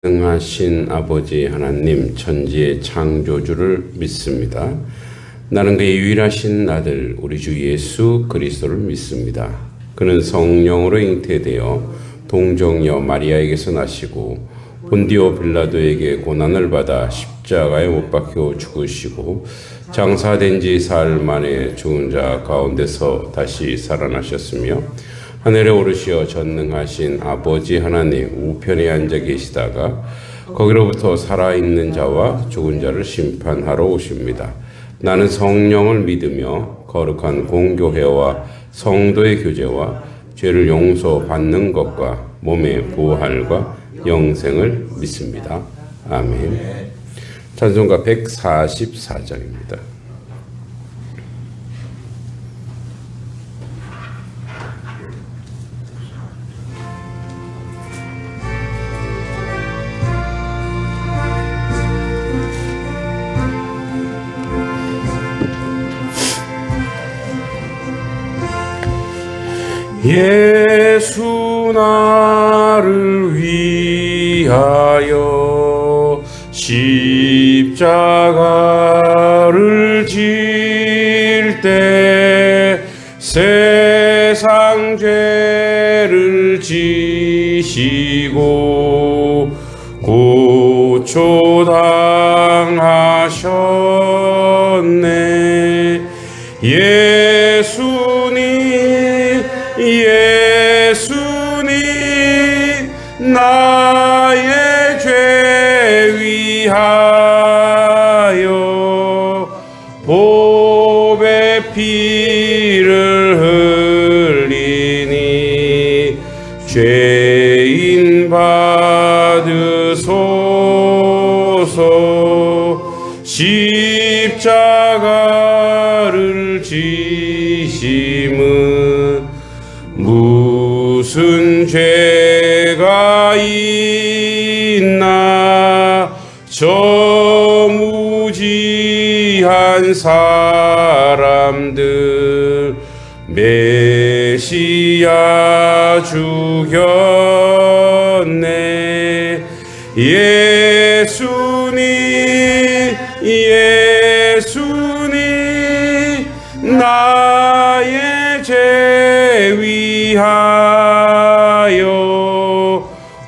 전능하신 아버지 하나님 천지의 창조주를 믿습니다. 나는 그의 유일하신 아들 우리 주 예수 그리스도를 믿습니다. 그는 성령으로 잉태되어 동정녀 마리아에게서 나시고 본디오 빌라도에게 고난을 받아 십자가에 못 박혀 죽으시고 장사된 지 사흘 만에 죽은 자 가운데서 다시 살아나셨으며 하늘에 오르시어 전능하신 아버지 하나님 우편에 앉아 계시다가 거기로부터 살아있는 자와 죽은 자를 심판하러 오십니다. 나는 성령을 믿으며 거룩한 공교회와 성도의 교제와 죄를 용서받는 것과 몸의 부활과 영생을 믿습니다. 아멘. 찬송가 144장입니다. 예수 나를 위하여 십자가를 질 때 세상 죄를 지시고 고초당하셨네. 예수님 나의 죄 위하여 보배 피를 흘리니 죄인 받으소서. 십자가를 지심은 무슨 죄가 있나. 저 무지한 사람들 메시아 죽였네. 예수님 나의 죄 위하여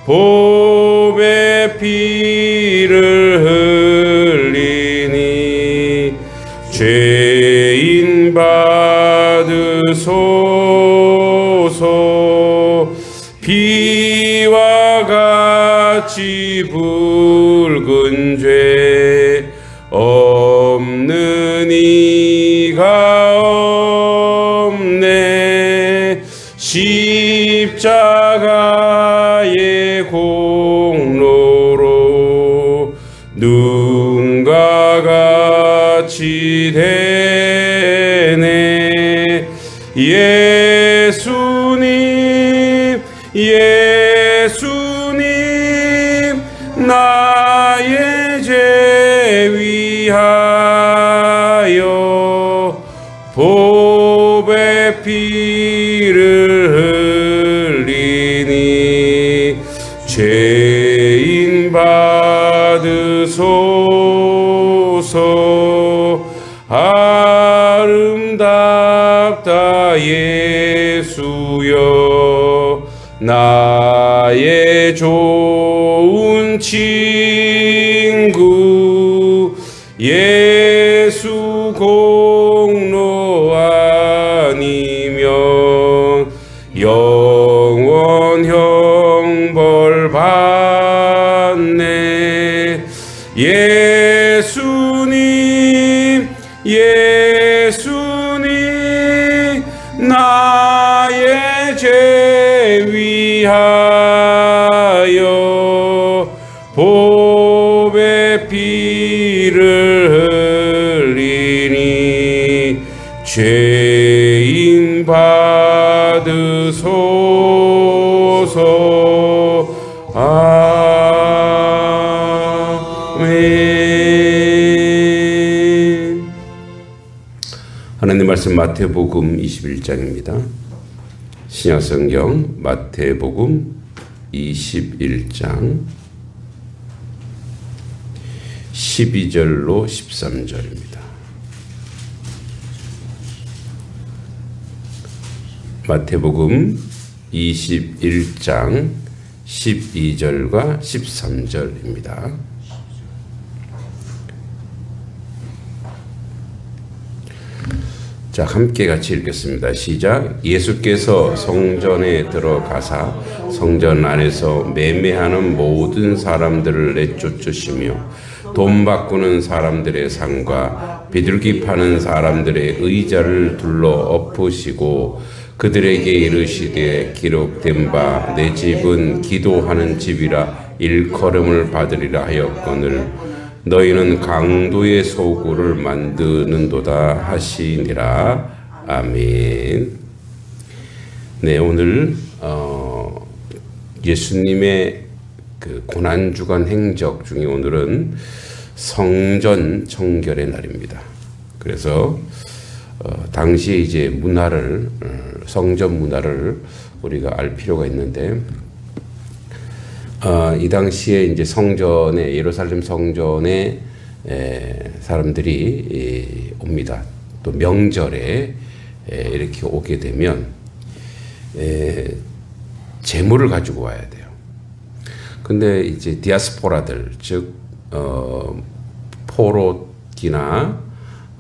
보배 피를 흘리니 죄인 받으소서. 피와 같이 붉은 죄 없는 이가 없네. 십자가의 공로로 눈과 같이 되네. 예수님 나의 죄 위하여 보배 피를 흘리니 죄인 받으소서. 아름답다 예수여 나의 좋은 친구. 예수 공로 아니면 영원 형벌 받네. 예수님 나의 죄 위하여 보배 피를 흘리니 죄인 받으소서. 아멘. 하나님 말씀 마태복음 21장입니다. 신약성경 마태복음 21장 12절로 13절입니다. 마태복음 21장 12절과 13절입니다. 자, 함께 같이 읽겠습니다. 시작. 예수께서 성전에 들어가사 성전 안에서 매매하는 모든 사람들을 내쫓으시며 돈 바꾸는 사람들의 상과 비둘기 파는 사람들의 의자를 둘러 엎으시고 그들에게 이르시되 기록된 바 내 집은 기도하는 집이라 일컬음을 받으리라 하였거늘 너희는 강도의 소굴을 만드는도다 하시니라. 아멘. 네, 오늘 예수님의 그 고난주간 행적 중에 오늘은 성전 청결의 날입니다. 그래서 당시에 이제 문화를 성전 문화를 우리가 알 필요가 있는데 이 당시에 이제 성전에 예루살렘 성전에 사람들이 옵니다. 또 명절에 이렇게 오게 되면 재물을 가지고 와야 돼요. 근데 이제 디아스포라들 즉 포로기나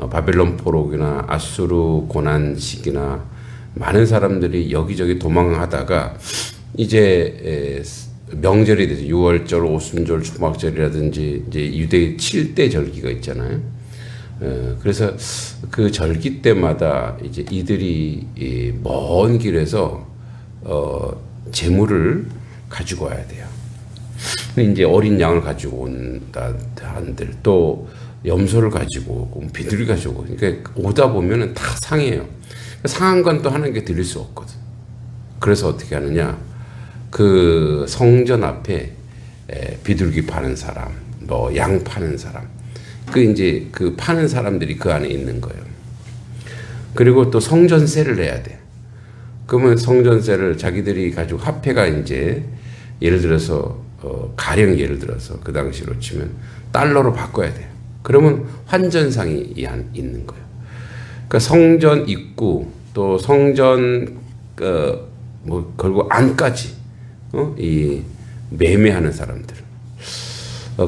바벨론 포로기나 아수르 고난 시기나 많은 사람들이 여기저기 도망하다가 이제 명절이 되죠. 6월절, 오순절, 초막절이라든지 이제 유대 7대 절기가 있잖아요. 그래서 그 절기 때마다 이제 이들이 먼 길에서 재물을 가지고 와야 돼요. 이제 어린 양을 가지고 온다 한들 또 염소를 가지고 오고 비둘기 가지고 오고 그러니까 오다 보면은 다 상해요. 상한 건 또 하나님께 드릴 수 없거든. 그래서 어떻게 하느냐? 그 성전 앞에 비둘기 파는 사람, 뭐 양 파는 사람, 그 이제 그 파는 사람들이 그 안에 있는 거예요. 그리고 또 성전세를 내야 돼. 그러면 성전세를 자기들이 가지고 화폐가 이제 예를 들어서 가령 예를 들어서 그 당시로 치면 달러로 바꿔야 돼요. 그러면 환전상이 있는 거예요. 그러니까 성전 입구 또 성전 뭐 결국 안까지 이 매매하는 사람들.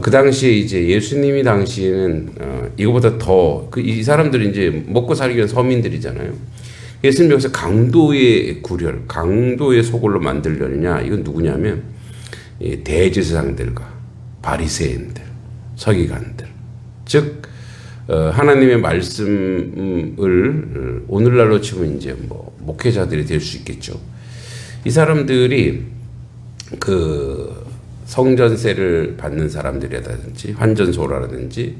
그 당시에 이제 예수님이 당시에는 이거보다 더 이 사람들이 이제 먹고 살기 위한 서민들이잖아요. 예수님 여기서 강도의 구렬, 강도의 소굴로 만들려느냐? 이건 누구냐면 대제사장들과 바리새인들, 서기관들, 즉 하나님의 말씀을 오늘날로 치면 이제 뭐 목회자들이 될 수 있겠죠. 이 사람들이 그 성전세를 받는 사람들이라든지 환전소라든지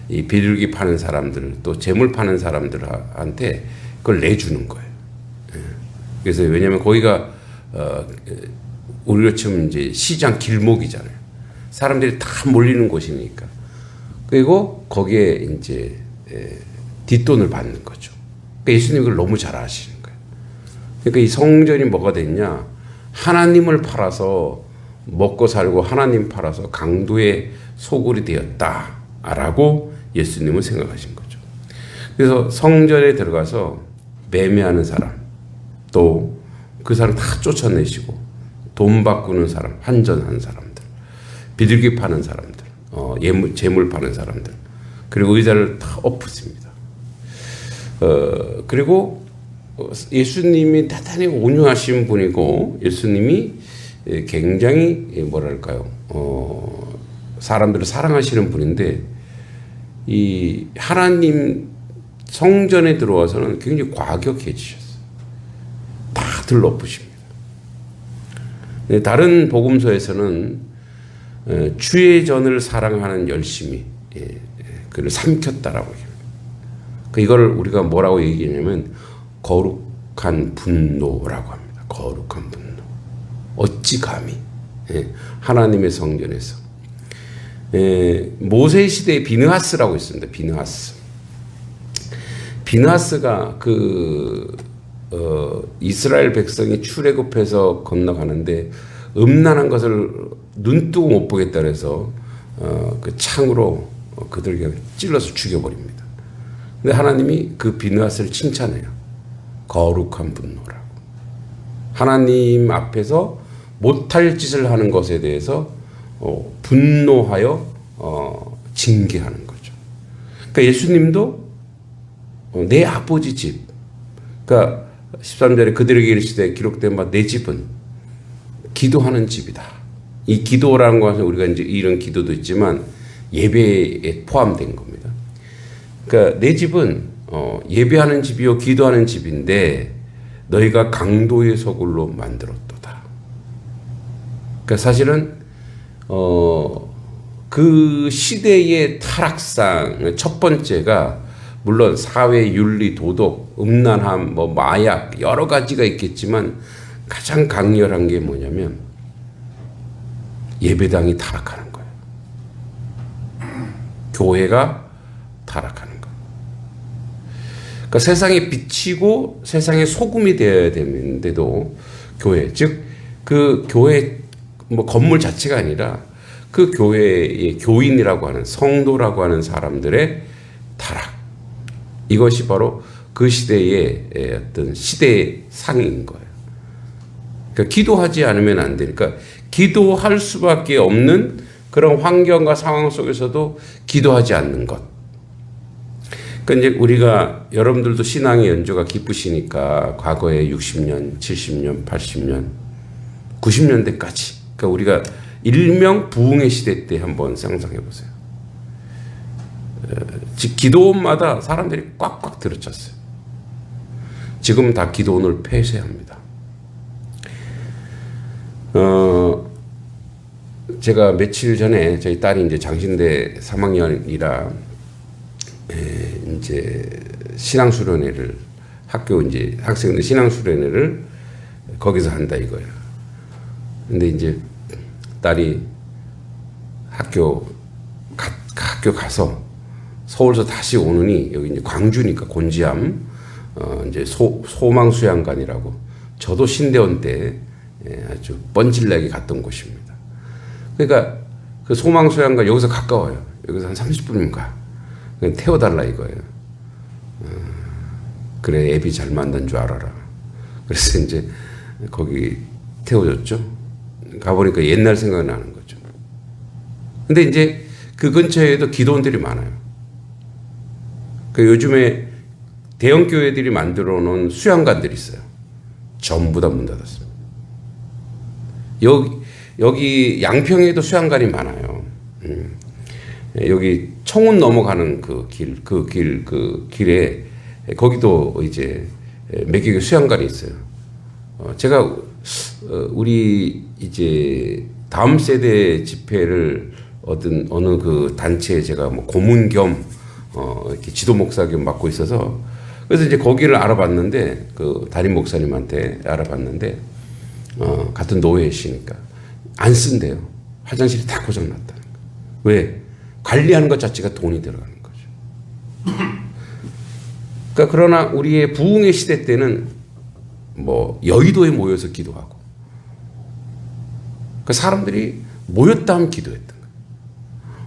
이 비둘기 파는 사람들 또 재물 파는 사람들한테 그걸 내주는 거예요. 그래서 왜냐하면 거기가 우리로 치면 이제 시장 길목이잖아요. 사람들이 다 몰리는 곳이니까. 그리고 거기에 이제 뒷돈을 받는 거죠. 그러니까 예수님이 그걸 너무 잘 아시는 거예요. 그러니까 이 성전이 뭐가 됐냐? 하나님을 팔아서 먹고 살고 하나님 팔아서 강도의 소굴이 되었다라고 예수님은 생각하신 거죠. 그래서 성전에 들어가서 매매하는 사람, 또 그 사람 다 쫓아내시고 돈 바꾸는 사람, 환전하는 사람들, 비둘기 파는 사람들, 재물 파는 사람들, 그리고 의자를 다 엎으십니다. 그리고 예수님이 대단히 온유하신 분이고 예수님이 굉장히 뭐랄까요, 사람들을 사랑하시는 분인데 이 하나님 성전에 들어와서는 굉장히 과격해지셨어요. 다들 엎으십니다. 다른 복음서에서는 주의 전을 사랑하는 열심이 그를 삼켰다라고 얘기합니다. 이걸 우리가 뭐라고 얘기하냐면 거룩한 분노라고 합니다. 거룩한 분노. 어찌 감히 하나님의 성전에서 모세 시대에 비느하스라고 있습니다. 비느하스가 이스라엘 백성이 출애굽해서 건너가는데 음란한 것을 눈뜨고 못 보겠다 그래서 그 창으로 그들에게 찔러서 죽여버립니다. 근데 하나님이 그 비느하스를 칭찬해요. 거룩한 분노라고. 하나님 앞에서 못할 짓을 하는 것에 대해서 분노하여 징계하는 거죠. 그러니까 예수님도 내 아버지 집, 그러니까 13절에 그들에게 이르시되 기록된 바 내 집은 기도하는 집이다. 이 기도라는 것은 우리가 이제 이런 기도도 있지만 예배에 포함된 겁니다. 그러니까 내 집은 예배하는 집이요 기도하는 집인데 너희가 강도의 소굴로 만들었도다. 그러니까 사실은 그 시대의 타락상 첫 번째가 물론 사회 윤리 도덕 음란함 뭐 마약 여러 가지가 있겠지만 가장 강렬한 게 뭐냐면 예배당이 타락하는 거예요. 교회가 타락하는 거예요. 그러니까 세상에 비치고 세상에 소금이 되어야 되는데도 교회 즉 그 교회 뭐 건물 자체가 아니라 그 교회의 교인이라고 하는 성도라고 하는 사람들의 타락 이것이 바로 그 시대의 어떤 시대의 상인 거예요. 그러니까 기도하지 않으면 안 되니까 기도할 수밖에 없는 그런 환경과 상황 속에서도 기도하지 않는 것. 그러니까 이제 우리가 여러분들도 신앙의 연조가 깊으시니까 과거에 60년, 70년, 80년, 90년대까지 그러니까 우리가 일명 부흥의 시대 때 한번 상상해 보세요. 즉 기도원마다 사람들이 꽉꽉 들어찼어요. 지금 다 기도원을 폐쇄합니다. 제가 며칠 전에 저희 딸이 이제 장신대 3학년이라 이제 신앙수련회를 학교 이제 학생들 신앙수련회를 거기서 한다 이거예요. 근데 이제 딸이 학교 가서 서울서 다시 오느니 여기 이제 광주니까 곤지암 이제 소망 수양관이라고 저도 신대원 때 아주 뻔질나게 갔던 곳입니다. 그러니까 그 소망 수양관 여기서 가까워요. 여기서 한 30분이면 가. 그냥 태워달라 이거예요. 그래 애비 잘 만난 줄 알아라. 그래서 이제 거기 태워줬죠. 가보니까 옛날 생각이 나는 거죠. 근데 이제 그 근처에도 기도원들이 많아요. 그 요즘에 대형 교회들이 만들어 놓은 수양관들이 있어요. 전부 다 문 닫았습니다. 여기 양평에도 수양관이 많아요. 여기 청운 넘어가는 그 길에 거기도 이제 몇 개의 수양관이 있어요. 제가 우리 이제 다음 세대 집회를 어느 그 단체에 제가 뭐 고문 겸 이렇게 지도 목사 겸 맡고 있어서 그래서 이제 거기를 알아봤는데 그 담임 목사님한테 알아봤는데 같은 노예시니까 안 쓴대요. 화장실이 다 고장났다는 거예요. 왜? 관리하는 것 자체가 돈이 들어가는 거죠. 그러니까 그러나 우리의 부흥의 시대 때는 뭐 여의도에 모여서 기도하고 그 사람들이 모였다 하면 기도했던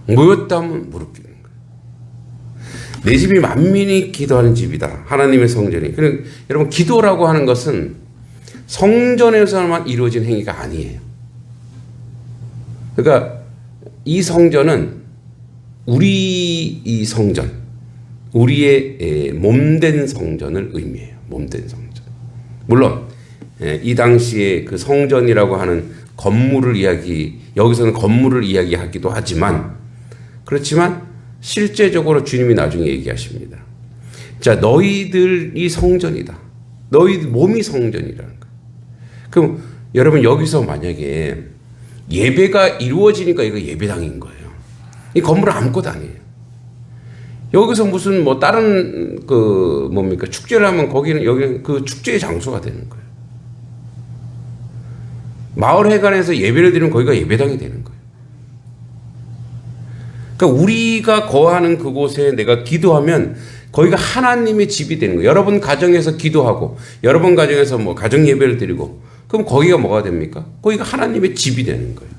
거예요. 모였다 하면 무릎 꿇는 거예요. 내 집이 만민이 기도하는 집이다. 하나님의 성전이. 그러니까 여러분 기도라고 하는 것은 성전에서만 이루어진 행위가 아니에요. 그러니까 이 성전은 우리 이 성전, 우리의 몸된 성전을 의미해요. 몸된 성전. 물론 이 당시에 그 성전이라고 하는 건물을 여기서는 건물을 이야기하기도 하지만 그렇지만 실제적으로 주님이 나중에 얘기하십니다. 자, 너희들이 성전이다. 너희들 몸이 성전이라는 거예요. 그럼 여러분 여기서 만약에 예배가 이루어지니까 이거 예배당인 거예요. 이 건물은 아무것도 아니에요. 여기서 무슨 뭐 다른 그 뭡니까 축제를 하면 거기는 여기는 그 축제의 장소가 되는 거예요. 마을 회관에서 예배를 드리면 거기가 예배당이 되는 거예요. 그러니까 우리가 거하는 그곳에 내가 기도하면 거기가 하나님의 집이 되는 거예요. 여러분 가정에서 기도하고 여러분 가정에서 뭐 가정 예배를 드리고 그럼 거기가 뭐가 됩니까? 거기가 하나님의 집이 되는 거예요.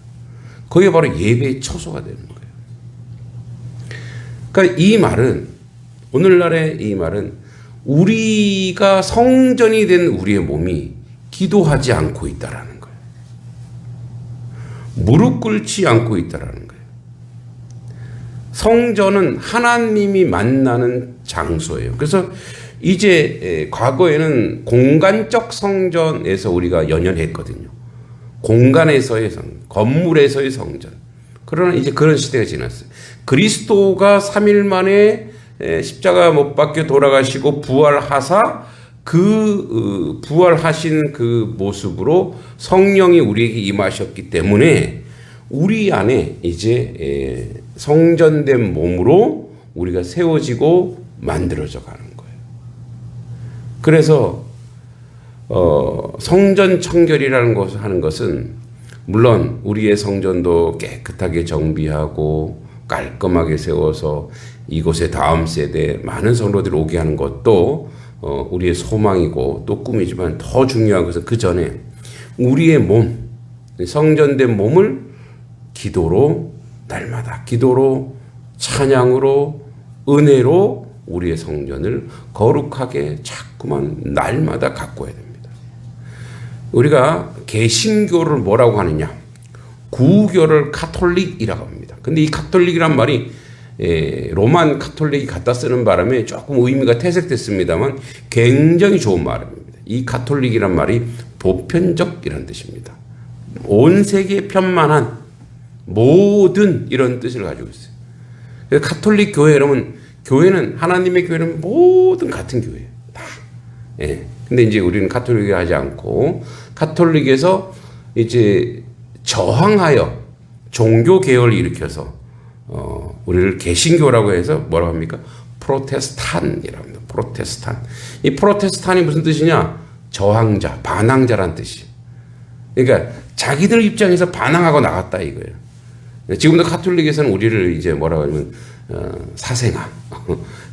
거기가 바로 예배의 처소가 되는 거예요. 그러니까 이 말은, 오늘날의 이 말은 우리가 성전이 된 우리의 몸이 기도하지 않고 있다라는 거예요. 무릎 꿇지 않고 있다라는 거예요. 성전은 하나님이 만나는 장소예요. 그래서 이제 과거에는 공간적 성전에서 우리가 연연했거든요. 공간에서의 성전, 건물에서의 성전. 그러나 이제 그런 시대가 지났어요. 그리스도가 3일 만에 십자가 못 박혀 돌아가시고 부활하사 그 부활하신 그 모습으로 성령이 우리에게 임하셨기 때문에 우리 안에 이제 성전된 몸으로 우리가 세워지고 만들어져 가는 거예요. 그래서 성전 청결이라는 것을 하는 것은 물론 우리의 성전도 깨끗하게 정비하고 깔끔하게 세워서 이곳에 다음 세대 많은 성도들이 오게 하는 것도 우리의 소망이고 또 꿈이지만 더 중요한 것은 그 전에 우리의 몸, 성전된 몸을 기도로 날마다 기도로 찬양으로 은혜로 우리의 성전을 거룩하게 자꾸만 날마다 가꿔야 됩니다. 우리가 개신교를 뭐라고 하느냐? 구교를 카톨릭이라고 합니다. 근데 이 카톨릭이란 말이 로만 카톨릭이 갖다 쓰는 바람에 조금 의미가 퇴색됐습니다만 굉장히 좋은 말입니다. 이 카톨릭이란 말이 보편적이라는 뜻입니다. 온 세계에 편만한 모든 이런 뜻을 가지고 있어요. 카톨릭 교회 여러분, 교회는 하나님의 교회는 모든 같은 교회예요. 다. 예. 근데 이제 우리는 카톨릭을 하지 않고 카톨릭에서 이제 저항하여 종교 계열을 일으켜서 우리를 개신교라고 해서 뭐라고 합니까? 프로테스탄이라고 합니다. 프로테스탄. 이 프로테스탄이 무슨 뜻이냐? 저항자, 반항자란 뜻이에요. 그러니까 자기들 입장에서 반항하고 나갔다 이거예요. 지금도 카톨릭에서는 우리를 이제 뭐라고 하면 사생아,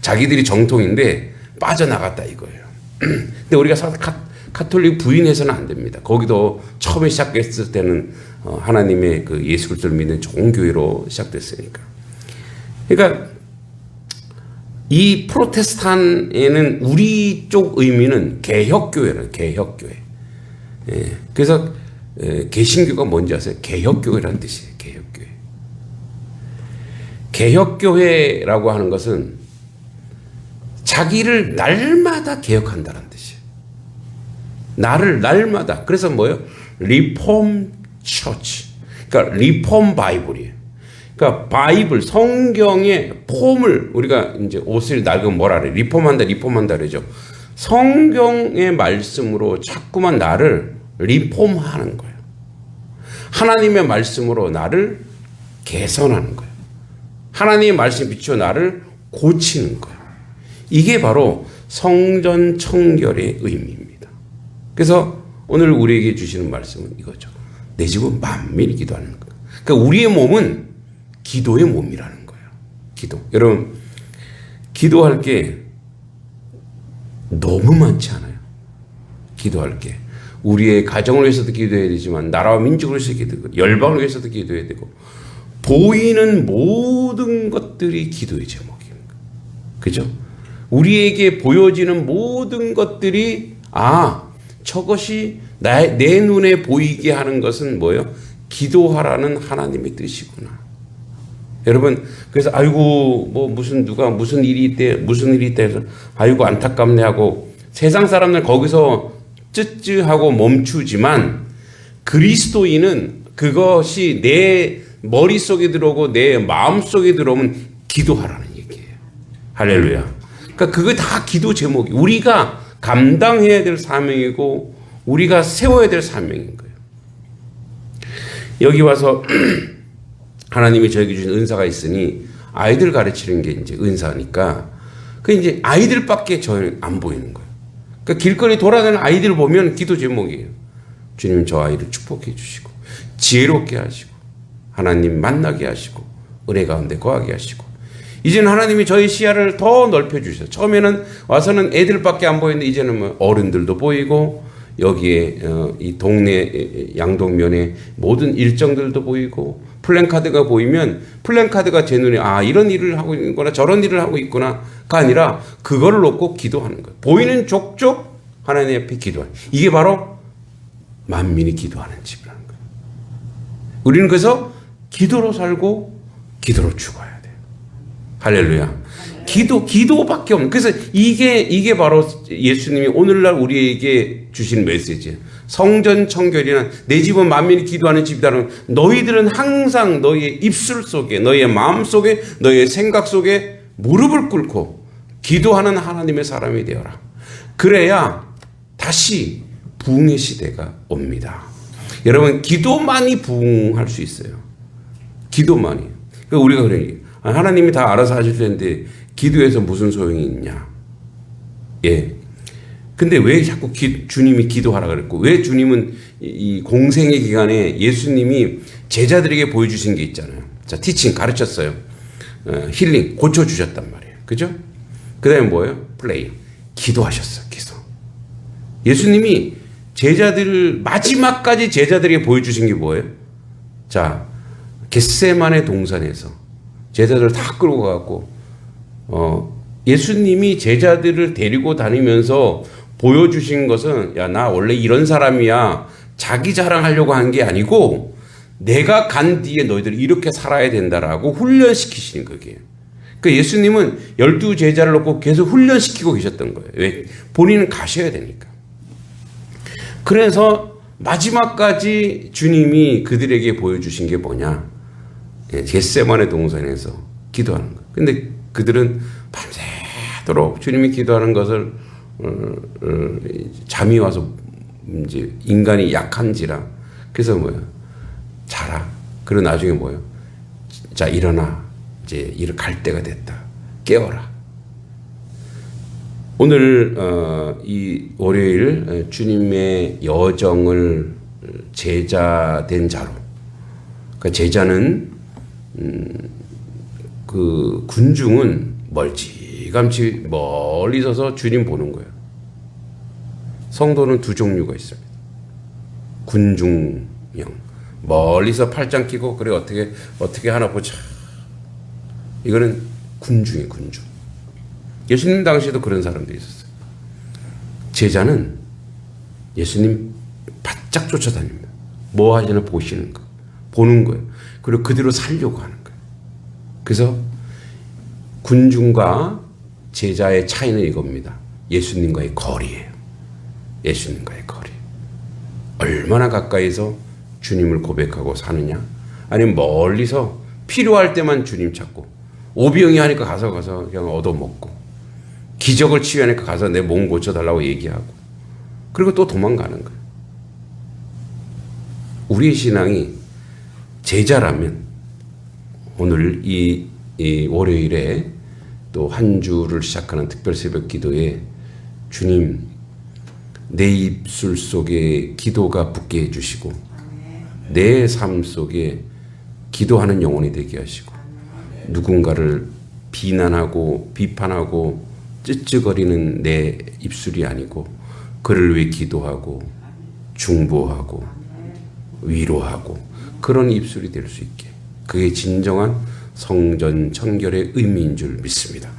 자기들이 정통인데 빠져나갔다 이거예요. 근데 우리가 카톨릭 부인해서는 안 됩니다. 거기도 처음에 시작했을 때는 하나님의 그 예수 그리스도를 믿는 좋은 교회로 시작됐으니까. 그러니까 이 프로테스탄에는 우리 쪽 의미는 개혁교회라는 개혁교회. 예. 그래서 개신교가 뭔지 아세요? 개혁교회라는 뜻이에요. 개혁교회. 개혁교회라고 하는 것은 자기를 날마다 개혁한다는 뜻이에요. 나를 날마다. 그래서 뭐예요? 리폼 처치. 그러니까 리폼 바이블이에요. 그러니까 바이블, 성경의 폼을 우리가 이제 옷을 낡으면 뭐라 그래? 리폼한다 그러죠. 성경의 말씀으로 자꾸만 나를 리폼하는 거예요. 하나님의 말씀으로 나를 개선하는 거예요. 하나님의 말씀 비추어 나를 고치는 거예요. 이게 바로 성전 청결의 의미입니다. 그래서 오늘 우리에게 주시는 말씀은 이거죠. 내 집은 만민이 기도하는 거예요. 그러니까 우리의 몸은 기도의 몸이라는 거예요. 기도. 여러분, 기도할 게 너무 많지 않아요? 기도할 게. 우리의 가정을 위해서도 기도해야 되지만 나라와 민족을 위해서 기도하고 열방을 위해서도 기도해야 되고 보이는 모든 것들이 기도의 제목입니다. 그죠? 우리에게 보여지는 모든 것들이 저것이 내 눈에 보이게 하는 것은 뭐예요? 기도하라는 하나님의 뜻이구나. 여러분, 그래서 아이고 뭐 무슨 일이 있대 해서 아이고 안타깝네 하고 세상 사람들 거기서 쯔쯔하고 멈추지만 그리스도인은 그것이 내 머릿속에 들어오고 내 마음속에 들어오면 기도하라는 얘기예요. 할렐루야. 그러니까 그거 다 기도 제목이 우리가 감당해야 될 사명이고 우리가 세워야 될 사명인 거예요. 여기 와서 하나님이 저에게 주신 은사가 있으니 아이들 가르치는 게 이제 은사니까 그 이제 아이들밖에 저는 안 보이는 거예요. 그러니까 길거리 돌아다니는 아이들 보면 기도 제목이에요. 주님 저 아이를 축복해 주시고 지혜롭게 하시고 하나님 만나게 하시고 은혜 가운데 거하게 하시고 이제는 하나님이 저희 시야를 더 넓혀 주셔서 처음에는 와서는 애들밖에 안 보이는데 이제는 뭐 어른들도 보이고 여기에 이 동네 양동면에 모든 일정들도 보이고 플랜카드가 보이면 플랜카드가 제 눈에 이런 일을 하고 있구나 저런 일을 하고 있구나가 아니라 그거를 놓고 기도하는 거예요. 보이는 족족 하나님 앞에 기도하는, 이게 바로 만민이 기도하는 집이라는 거예요. 우리는 그래서 기도로 살고 기도로 죽어야 돼요. 할렐루야. 기도밖에 없는. 그래서 이게 바로 예수님이 오늘날 우리에게 주신 메시지예요. 성전 청결이란 내 집은 만민이 기도하는 집이다는, 너희들은 항상 너희의 입술 속에, 너희의 마음 속에, 너희의 생각 속에 무릎을 꿇고 기도하는 하나님의 사람이 되어라. 그래야 다시 부흥의 시대가 옵니다. 여러분, 기도만이 부흥할 수 있어요. 기도만이. 그러니까 우리가 그러니 하나님이 다 알아서 하실 텐데 기도해서 무슨 소용이 있냐. 예. 근데 왜 자꾸 주님이 기도하라 그랬고, 왜 주님은 이 공생의 기간에 예수님이 제자들에게 보여주신 게 있잖아요. 자, 티칭 가르쳤어요. 힐링 고쳐주셨단 말이에요. 그죠? 그 다음에 뭐예요? 플레이. 기도하셨어요. 기도. 예수님이 제자들을 마지막까지 제자들에게 보여주신 게 뭐예요? 자, 겟세마네 동산에서 제자들을 다 끌고 가고 예수님이 제자들을 데리고 다니면서 보여주신 것은, 야, 나 원래 이런 사람이야, 자기 자랑하려고 한 게 아니고 내가 간 뒤에 너희들이 이렇게 살아야 된다라고 훈련시키시는 거예요. 그러니까 예수님은 12 제자를 놓고 계속 훈련시키고 계셨던 거예요. 왜? 본인은 가셔야 되니까. 그래서 마지막까지 주님이 그들에게 보여주신 게 뭐냐? 겟세마네 동산에서 기도하는 거예요. 근데 그들은 밤새도록 주님이 기도하는 것을 잠이 와서 이제 인간이 약한지라, 그래서 뭐예요? 자라. 그리고 나중에 뭐예요? 자, 일어나. 이제 일 갈 때가 됐다. 깨워라. 오늘 이 월요일 주님의 여정을 제자된 자로, 그러니까 제자는 그 군중은 멀찌감치 멀리 서서 주님 보는 거예요. 성도는 두 종류가 있습니다. 군중형, 멀리서 팔짱 끼고 그래 어떻게 하나 보자. 이거는 군중이에요. 군중. 예수님 당시에도 그런 사람들이 있었어요. 제자는 예수님 바짝 쫓아다닙니다. 뭐 하시나 보시는 거, 보는 거예요. 그리고 그대로 살려고 하는 거예요. 그래서 군중과 제자의 차이는 이겁니다. 예수님과의 거리예요. 예수님과의 거리. 얼마나 가까이서 주님을 고백하고 사느냐, 아니면 멀리서 필요할 때만 주님 찾고, 오병이 하니까 가서 그냥 얻어먹고, 기적을 치유하니까 가서 내 몸 고쳐달라고 얘기하고, 그리고 또 도망가는 거예요. 우리의 신앙이 제자라면 오늘 이 월요일에 또 한 주를 시작하는 특별 새벽 기도에 주님, 내 입술 속에 기도가 붙게 해주시고 내 삶 속에 기도하는 영혼이 되게 하시고, 누군가를 비난하고 비판하고 찌찌거리는 내 입술이 아니고 그를 위해 기도하고 중보하고 위로하고 그런 입술이 될 수 있게, 그게 진정한 성전 청결의 의미인 줄 믿습니다.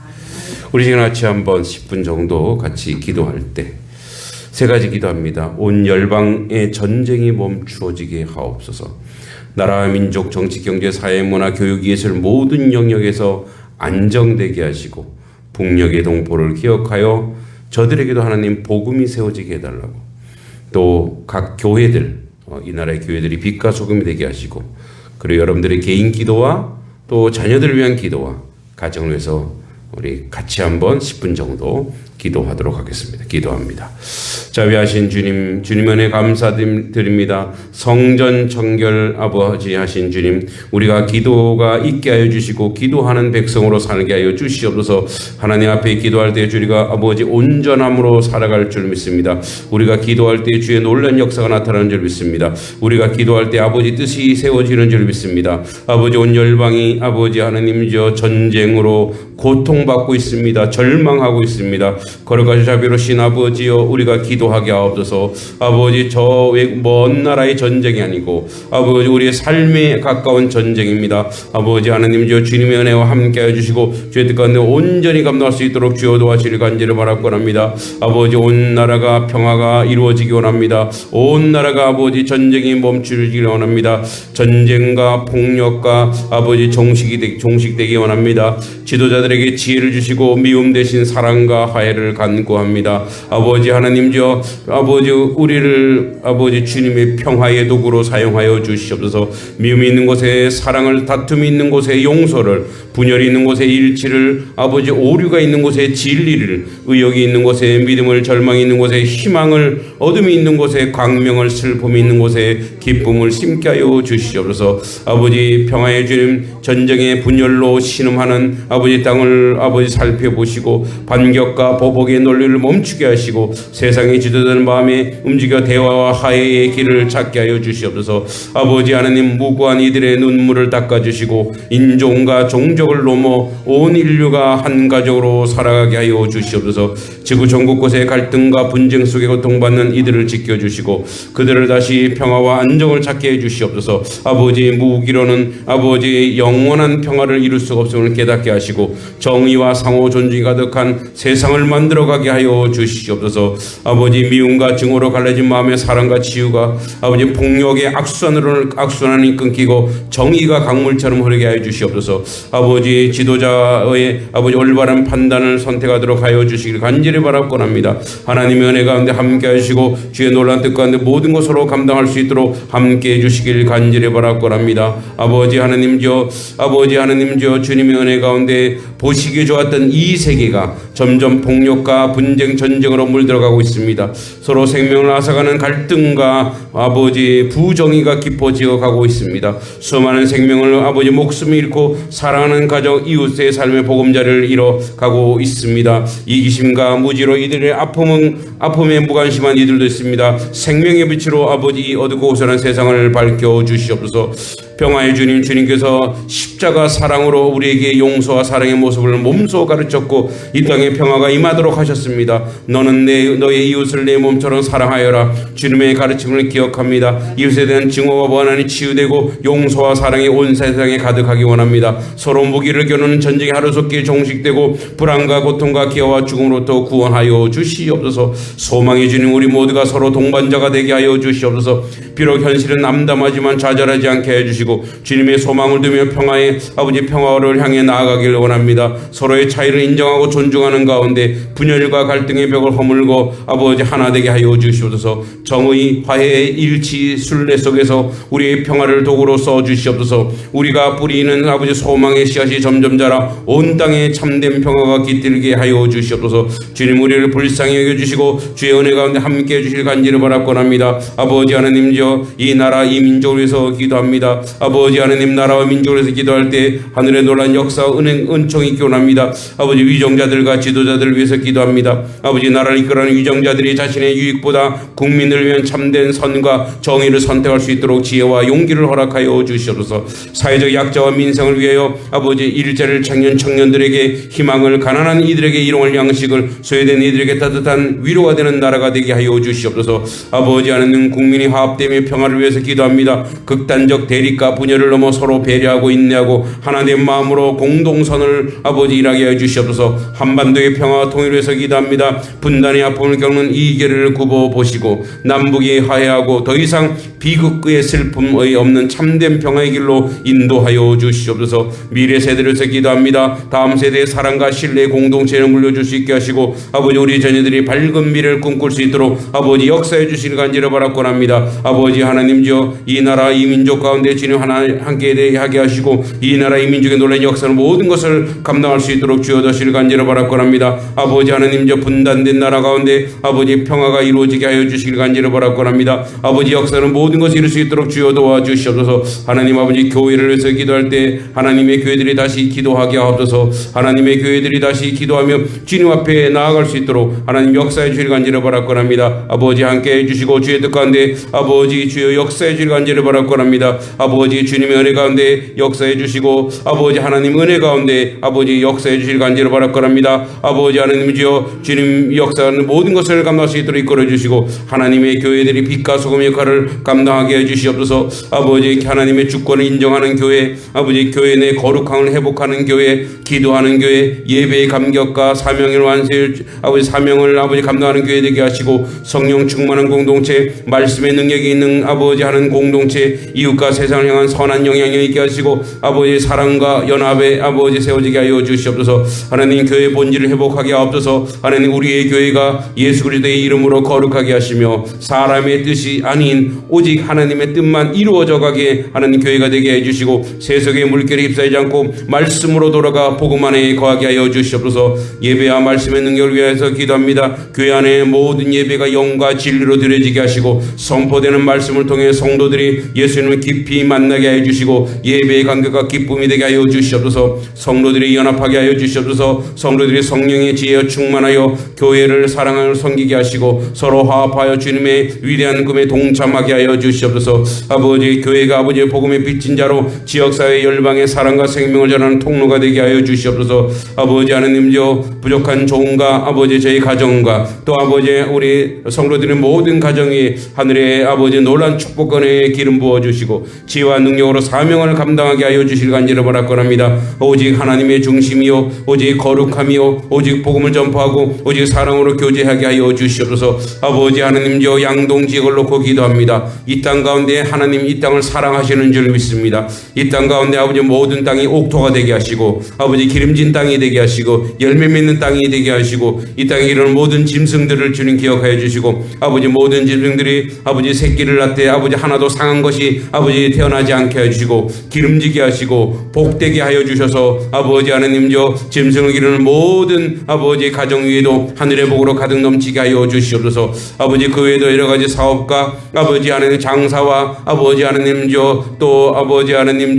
우리 지금 같이 한번 10분 정도 같이 기도할 때 세 가지 기도합니다. 온 열방의 전쟁이 멈추어지게 하옵소서. 나라, 민족, 정치, 경제, 사회, 문화, 교육, 예술 모든 영역에서 안정되게 하시고 북녘의 동포를 기억하여 저들에게도 하나님 복음이 세워지게 해달라고, 또 각 교회들, 이 나라의 교회들이 빛과 소금이 되게 하시고, 그리고 여러분들의 개인 기도와 또 자녀들을 위한 기도와 가정을 위해서 우리 같이 한번 10분 정도 기도하도록 하겠습니다. 기도합니다. 자비하신 주님, 주님 은혜 감사드립니다. 성전 청결 아버지 하신 주님, 우리가 기도가 있게 하여 주시고 기도하는 백성으로 살게 하여 주시옵소서. 하나님 앞에 기도할 때 우리가 아버지 온전함으로 살아갈 줄 믿습니다. 우리가 기도할 때 주의 놀라운 역사가 나타나는 줄 믿습니다. 우리가 기도할 때 아버지 뜻이 세워지는 줄 믿습니다. 아버지, 온 열방이 아버지 하나님 전쟁으로 고통받고 있습니다. 절망하고 있습니다. 거룩하신 자비로우신 아버지여, 우리가 기도하게 하옵소서. 아버지, 저 먼 나라의 전쟁이 아니고 아버지 우리의 삶에 가까운 전쟁입니다. 아버지 하나님, 주여 주님의 은혜와 함께하여 주시고 주의 뜻 가운데 온전히 감당할 수 있도록 주여 도와주시길 간절히 바라고 합니다. 아버지, 온 나라가 평화가 이루어지기 원합니다. 온 나라가 아버지 전쟁이 멈추기를 원합니다. 전쟁과 폭력과 아버지 종식되기 원합니다. 지도자들에게 지혜를 주시고 미움 대신 사랑과 화해를 간구합니다. 아버지 하나님, 주여 아버지 우리를 아버지 주님의 평화의 도구로 사용하여 주시옵소서. 미움이 있는 곳에 사랑을, 다툼이 있는 곳에 용서를, 분열이 있는 곳에 일치를, 아버지 오류가 있는 곳에 진리를, 의욕이 있는 곳에 믿음을, 절망이 있는 곳에 희망을, 어둠이 있는 곳에 광명을, 슬픔이 있는 곳에 기쁨을 심게 하여 주시옵소서. 아버지 평화의 주님, 전쟁의 분열로 신음하는 아버지 땅을 아버지 살펴보시고 반격과 보복의 논리를 멈추게 하시고 세상의 지도자들 마음에 움직여 대화와 화해의 길을 찾게 하여 주시옵소서. 아버지 하나님, 무고한 이들의 눈물을 닦아주시고 인종과 종족을 넘어 온 인류가 한 가족으로 살아가게 하여 주시옵소서. 지구 전국 곳에 갈등과 분쟁 속에 고통받는 이들을 지켜주시고 그들을 다시 평화와 안정을 찾게 해주시옵소서. 아버지, 무기로는 아버지 영원한 평화를 이룰 수가 없음을 깨닫게 하시고 정의와 상호 존중이 가득한 세상을 만들어가게 하여 주시옵소서. 아버지, 미움과 증오로 갈라진 마음의 사랑과 치유가 아버지 폭력의 악순환이 끊기고 정의가 강물처럼 흐르게 하여 주시옵소서. 아버지, 지도자의 아버지 올바른 판단을 선택하도록 하여 주시길 간절히 바라고 합니다. 하나님의 은혜 가운데 함께 하시고 주의 놀라운 뜻 가운데 모든 것으로 감당할 수 있도록 함께 해주시길 간절히 바라고 합니다. 아버지 하나님, 주여 주님의 은혜 가운데 보시기에 좋았던 이 세계가 점점 폭력과 분쟁, 전쟁으로 물들어가고 있습니다. 서로 생명을 앗아가는 갈등과 아버지 부정의가 깊어지어 가고 있습니다. 수많은 생명을 아버지 목숨을 잃고 사랑하는 가족, 이웃의 삶의 보금자리를 잃어가고 있습니다. 이기심과 무지로 이들의 아픔에 무관심한 이들도 있습니다. 생명의 빛으로 아버지 어둡고 고선한 세상을 밝혀 주시옵소서. 평화의 주님, 주님께서 십자가 사랑으로 우리에게 용서와 사랑의 모습을 몸소 가르쳤고 이 땅에 평화가 임하도록 하셨습니다. 너는 너의 이웃을 내 몸처럼 사랑하여라. 주님의 가르침을 기억합니다. 이웃에 대한 증오와 원한이 치유되고 용서와 사랑이 온 세상에 가득하기 원합니다. 서로 무기를 겨누는 전쟁이 하루속히 종식되고 불안과 고통과 기아와 죽음으로부터 구원하여 주시옵소서. 소망의 주님, 우리 모두가 서로 동반자가 되게 하여 주시옵소서. 비록 현실은 암담하지만 좌절하지 않게 해주시고 주님의 소망을 두며 평화의 아버지 평화를 향해 나아가길 원합니다. 서로의 차이를 인정하고 존중하는 가운데 분열과 갈등의 벽을 허물고 아버지 하나 되게 하여 주시옵소서. 정의, 화해, 일치, 순례 속에서 우리의 평화를 도구로 써 주시옵소서. 우리가 뿌리는 아버지 소망의 씨앗이 점점 자라 온 땅에 참된 평화가 깃들게 하여 주시옵소서. 주님, 우리를 불쌍히 여겨주시고 주의 은혜 가운데 함께해 주실 간절히 바라고 합니다. 아버지 하나님, 이 나라 이 민족을 위해서 기도합니다. 아버지 하나님, 나라와 민족을 위해서 기도할 때 하늘의 놀란 역사, 은총이 있기 원합니다. 아버지, 위정자들과 지도자들을 위해서 기도합니다. 아버지, 나라를 이끌어가는 위정자들이 자신의 유익보다 국민을 위한 참된 선과 정의를 선택할 수 있도록 지혜와 용기를 허락하여 주시옵소서. 사회적 약자와 민생을 위하여 아버지 일자리를 찾는 청년들에게 희망을, 가난한 이들에게 일용할 양식을, 소외된 이들에게 따뜻한 위로가 되는 나라가 되게 하여 주시옵소서. 아버지 하나님, 국민이 화합되며 평화를 위해서 기도합니다. 극단적 대립과 분열을 넘어 서로 배려하고 인내하고 하나된 마음으로 공동선을 아버지 일하게 해주시옵소서. 한반도의 평화와 통일을 위해서 기도합니다. 분단의 아픔을 겪는 이 계를 굽어보시고 남북이 화해하고 더 이상 비극의 슬픔의 없는 참된 평화의 길로 인도하여 주시옵소서. 미래 세대를 위해서 기도합니다. 다음 세대의 사랑과 신뢰의 공동체를 물려줄 수 있게 하시고 아버지, 우리 자녀들이 밝은 미래를 꿈꿀 수 있도록 아버지 역사해 주시길 간절히 바라고 합니다. 아버지 하나님, 주여 이 나라 이 민족 가운데 주님 함께 하게 하시고 이 나라 이 민족의 놀라운 역사는 모든 것을 감당할 수 있도록 주여 도시를 간절히 바라고 합니다. 아버지 하나님, 저 분단된 나라 가운데 아버지 평화가 이루어지게 하여 주시길 간절히 바라고 합니다. 아버지, 역사는 모든 것을 이룰 수 있도록 주여 도와주시옵소서. 하나님 아버지, 교회를 위해서 기도할 때 하나님의 교회들이 다시 기도하게 하옵소서. 하나님의 교회들이 다시 기도하며 주님 앞에 나아갈 수 있도록 하나님 역사해 주시길 간절히 바라고 합니다. 아버지, 함께 해주시고 주의 뜻 가운데 아버지 주여 역사해 주시길 간절히 바라고 합니다. 아버지 아버지 주님의 은혜 가운데 역사해 주시고 아버지 하나님 은혜 가운데 아버지 역사해 주실 간절히 바랄거랍니다. 아버지 하나님 주여 주님 역사하는 모든 것을 감당할 수 있도록 이끌어 주시고 하나님의 교회들이 빛과 소금의 역할을 감당하게 해 주시옵소서. 아버지 하나님의 주권을 인정하는 교회, 아버지 교회 내 거룩함을 회복하는 교회, 기도하는 교회, 예배의 감격과 사명을 완수할 아버지 사명을 아버지 감당하는 교회 되게 하시고 성령 충만한 공동체, 말씀의 능력이 있는 아버지 하는 공동체, 이웃과 세상을 향한 선한 영향력 있게 하시고 아버지 사랑과 연합에 아버지 세워지게 하여 주시옵소서. 하나님 교회 본질을 회복하게 하옵소서. 하나님 우리의 교회가 예수 그리스도의 이름으로 거룩하게 하시며 사람의 뜻이 아닌 오직 하나님의 뜻만 이루어져 가게 하나님 교회가 되게 해주시고 세속의 물결에 휩싸이지 않고 말씀으로 돌아가 복음 안에 거하게 하여 주시옵소서. 예배와 말씀의 능력을 위해서 기도합니다. 교회 안에 모든 예배가 영과 진리로 드려지게 하시고 선포되는 말씀을 통해 성도들이 예수님을 깊이 만나게 하여 주시고 예배의 감격과 기쁨이 되게 하여 주시옵소서. 성도들이 연합하게 하여 주시옵소서. 성도들이 성령의 지혜에 충만하여 교회를 사랑하여 섬기게 하시고 서로 화합하여 주님의 위대한 꿈에 동참하게 하여 주시옵소서. 아버지 교회가 아버지의 복음의 빚진 자로 지역사회 열방의 사랑과 생명을 전하는 통로가 되게 하여 주시옵소서. 아버지 하나님 저 부족한 종과 아버지 저희 가정과 또 아버지 우리 성도들의 모든 가정이 하늘의 아버지 놀란 축복권에 기름 부어주시고 지혜와 능력으로 사명을 감당하게 하여 주실 간절히 바랄거랍니다. 오직 하나님의 중심이요 오직 거룩함이요 오직 복음을 전파하고 오직 사랑으로 교제하게 하여 주시옵소서. 아버지 하나님 저 양동 지역을 놓고 기도합니다. 이 땅 가운데 하나님 이 땅을 사랑하시는 줄 믿습니다. 이 땅 가운데 아버지 모든 땅이 옥토가 되게 하시고 아버지 기름진 땅이 되게 하시고 열매 맺는 땅이 되게 하시고 이 땅에 이르는 모든 짐승들을 주님 기억하여 주시고 아버지 모든 짐승들이 아버지 새끼를 낳되 아버지 하나도 상한 것이 아버지 태어나지 않게 해주시고 기름지게 하시고 복되게 하여 주셔서 아버지 하나님 저 짐승을 기르는 모든 아버지 가정 위에도 하늘의 복으로 가득 넘치게 하여 주시옵소서. 아버지 그 외에도 여러 가지 사업과 아버지 하나님 장사와 아버지 하나님 또 아버지 하나님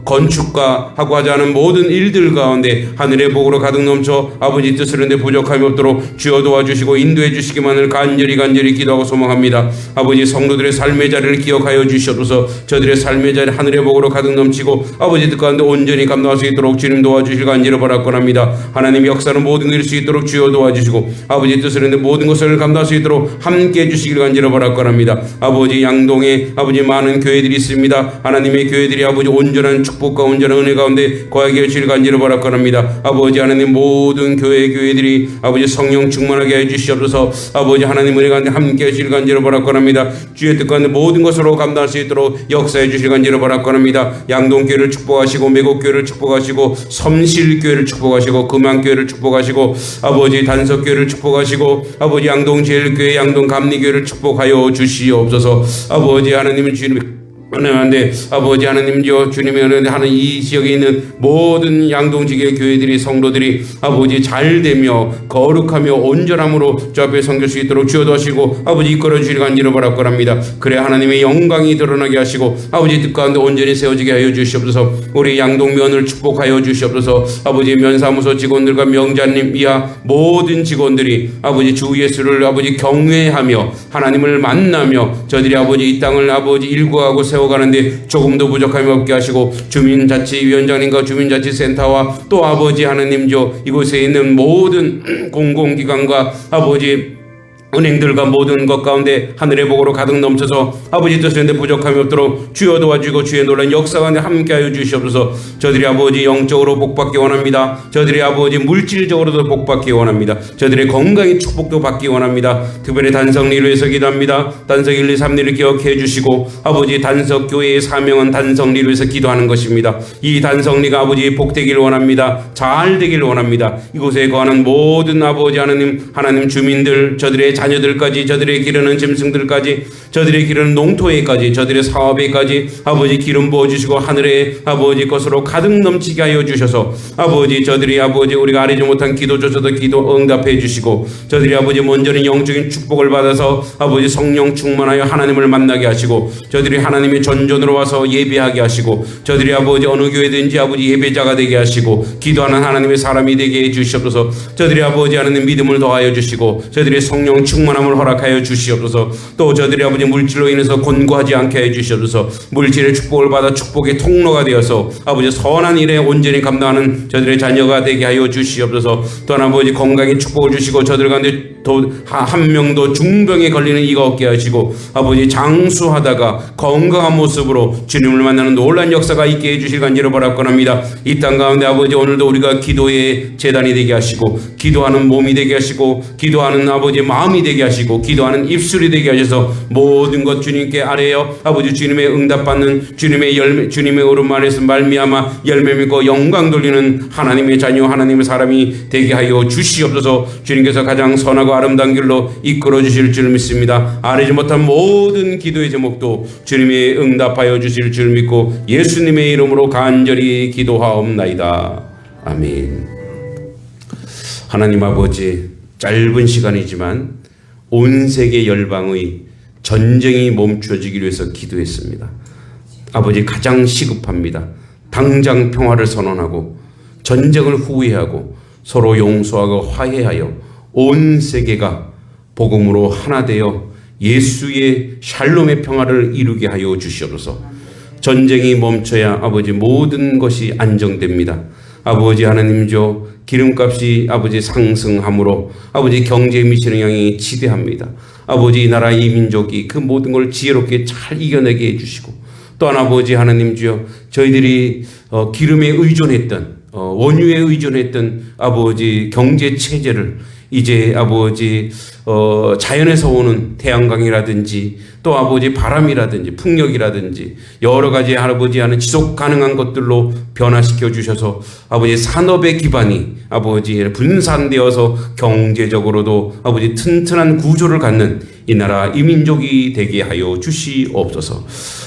건축과 하고 하지 않은 모든 일들 가운데 하늘의 복으로 가득 넘쳐 아버지 뜻을 이루는데 부족함이 없도록 주여 도와주시고 인도해 주시기만을 간절히 기도하고 소망합니다. 아버지 성도들의 삶의 자리를 기억하여 주시옵소서. 저들의 삶의 자리 하늘의 복으로 가득 넘치고 아버지 뜻 가운데 온전히 감당할 수 있도록 주님 도와주실 간절히 바랄거랍니다. 하나님 역사는 모든 걸 이룰 수 있도록 주여 도와주시고 아버지 뜻을 이루는데 모든 것을 감당할 수 있도록 함께 해주시길 간절히 바랄거랍니다. 아버지 양동에 아버지 많은 교회들이 있습니다. 하나님의 교회들이 아버지 온전한 축복과 온전한 은혜 가운데 거하게 해주실 간절히 바랄거랍니다. 아버지 하나님 모든 교회들이 아버지 성령 충만하게 해주시옵소서. 아버지 하나님 은혜 가운데 함께 해주실 간절히 바랄거랍니다. 주의 뜻 가운데 모든 것으로 감당할 수 있도록 역사해 주실 간절히 바랄거랍니다. 양동교회를 축복하시고 매곡교회를 축복하시고 섬실교회를 축복하시고 금양교회를 축복하시고 아버지 단석교회를 축복하시고 아버지 양동제일교회 양동감리교회를 축복하여 주시옵소서. 아버지 하나님은 주님 은혜한데 아버지 하나님 주님의 은혜 하는 이 지역에 있는 모든 양동지교의 교회들이 성도들이 아버지 잘되며 거룩하며 온전함으로 주 앞에 섬길 수 있도록 주여 도와주시고 아버지 이끌어 주시길 간절히 바랄거랍니다. 그래 하나님의 영광이 드러나게 하시고 아버지 뜻 가운데 온전히 세워지게 하여 주시옵소서. 우리 양동면을 축복하여 주시옵소서. 아버지 면사무소 직원들과 명자님 이하 모든 직원들이 아버지 주 예수를 아버지 경외하며 하나님을 만나며 저들이 아버지 이 땅을 아버지 일구하고 세워가는데 조금도 부족함이 없게 하시고 주민자치위원장님과 주민자치센터와 또 아버지 하나님 이곳에 있는 모든 공공기관과 아버지 은행들과 모든 것 가운데 하늘의 복으로 가득 넘쳐서 아버지 뜻인데 부족함이 없도록 주여 도와주고 주의 놀란 역사 가운데 함께하여 주시옵소서. 저들이 아버지 영적으로 복받기 원합니다. 저들이 아버지 물질적으로도 복받기 원합니다. 저들의 건강의 축복도 받기 원합니다. 특별히 단성리를 위해서 기도합니다. 단석 1, 2, 3리를 기억해 주시고 아버지 단석교회의 사명은 단성리를 위해서 기도하는 것입니다. 이 단성리가 아버지 복되기를 원합니다. 잘 되기를 원합니다. 이곳에 거하는 모든 아버지 하나님 주민들 저들의 자녀들까지 저들의 기르는 짐승들까지 저들의 기르는 농토에까지 저들의 사업에까지 아버지 기름 부어주시고 하늘의 아버지 것으로 가득 넘치게 하여 주셔서 아버지 저들이 아버지 우리가 아뢰지 못한 기도조차도 기도 응답해 주시고 저들이 아버지 먼저는 영적인 축복을 받아서 아버지 성령 충만하여 하나님을 만나게 하시고 저들이 하나님의 전전으로 와서 예배하게 하시고 저들이 아버지 어느 교회든지 아버지 예배자가 되게 하시고 기도하는 하나님의 사람이 되게 해 주시옵소서. 저들이 아버지 하나님 믿음을 더하여 주시고 저들의 성령 충만함을 허락하여 주시옵소서. 또 저들이 아버지 물질로 인해서 곤고하지 않게 해 주시옵소서. 물질의 축복을 받아 축복의 통로가 되어서 아버지 선한 일에 온전히 감당하는 저들의 자녀가 되게 하여 주시옵소서. 또한 아버지 건강에 축복을 주시고 저들 가운데 한 명도 중병에 걸리는 이가 없게 하시고 아버지 장수하다가 건강한 모습으로 주님을 만나는 놀라운 역사가 있게 해주실 간절히 바라옵건합니다. 이 땅 가운데 아버지 오늘도 우리가 기도의 재단이 되게 하시고 기도하는 몸이 되게 하시고 기도하는 아버지 마음이 되게 하시고 기도하는 입술이 되게 하셔서 모든 것 주님께 아뢰어 아버지 주님의 응답받는 주님의 열매, 주님의 오른말에서 말미암아 열매 맺고 영광 돌리는 하나님의 자녀 하나님의 사람이 되게 하여 주시옵소서. 주님께서 가장 선하고 아름다운 길로 이끌어 주실 줄 믿습니다. 아뢰지 못한 모든 기도의 제목도 주님이 응답하여 주실 줄 믿고 예수님의 이름으로 간절히 기도하옵나이다. 아멘. 하나님 아버지, 짧은 시간이지만 온 세계 열방의 전쟁이 멈춰지기 위해서 기도했습니다. 아버지, 가장 시급합니다. 당장 평화를 선언하고 전쟁을 후회하고 서로 용서하고 화해하여 온 세계가 복음으로 하나 되어 예수의 샬롬의 평화를 이루게 하여 주시옵소서. 전쟁이 멈춰야 아버지 모든 것이 안정됩니다. 아버지 하나님이죠, 기름값이 아버지 상승함으로 아버지 경제에 미치는 영향이 지대합니다. 아버지 이 나라 이 민족이 그 모든 걸 지혜롭게 잘 이겨내게 해주시고, 또한 아버지 하나님 주여 저희들이 기름에 의존했던 원유에 의존했던 아버지 경제 체제를 이제 아버지 자연에서 오는 태양광이라든지 또 아버지 바람이라든지 풍력이라든지 여러 가지 아버지 하는 지속 가능한 것들로 변화시켜 주셔서 아버지 산업의 기반이 아버지 분산되어서 경제적으로도 아버지 튼튼한 구조를 갖는 이 나라 이 민족이 되게 하여 주시옵소서.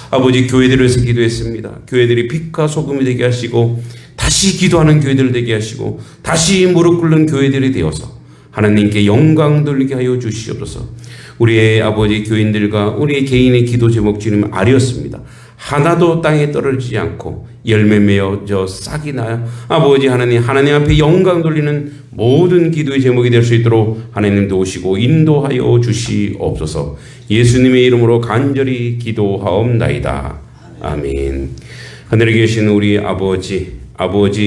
아버지 교회들을 위해서 기도했습니다. 교회들이 빛과 소금이 되게 하시고 다시 기도하는 교회들 되게 하시고 다시 무릎 꿇는 교회들이 되어서 하나님께 영광 돌리게 하여 주시옵소서. 우리의 아버지 교인들과 우리의 개인의 기도 제목 주님 아뢰었습니다. 하나도 땅에 떨어지지 않고 열매 맺어 싹이 나요. 아버지 하나님 앞에 영광 돌리는 모든 기도의 제목이 될 수 있도록 하나님 도우시고 인도하여 주시옵소서. 예수님의 이름으로 간절히 기도하옵나이다. 아멘. 하늘에 계신 우리 아버지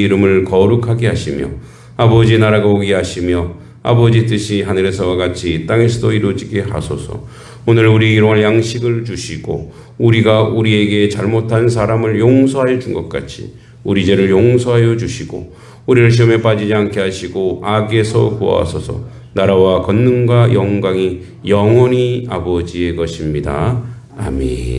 이름을 거룩하게 하시며 아버지 나라가 오게 하시며 아버지 뜻이 하늘에서와 같이 땅에서도 이루어지게 하소서. 오늘 우리 일용할 양식을 주시고 우리가 우리에게 잘못한 사람을 용서하여 준 것 같이 우리 죄를 용서하여 주시고 우리를 시험에 빠지지 않게 하시고 악에서 구하소서. 나라와 권능과 영광이 영원히 아버지의 것입니다. 아멘.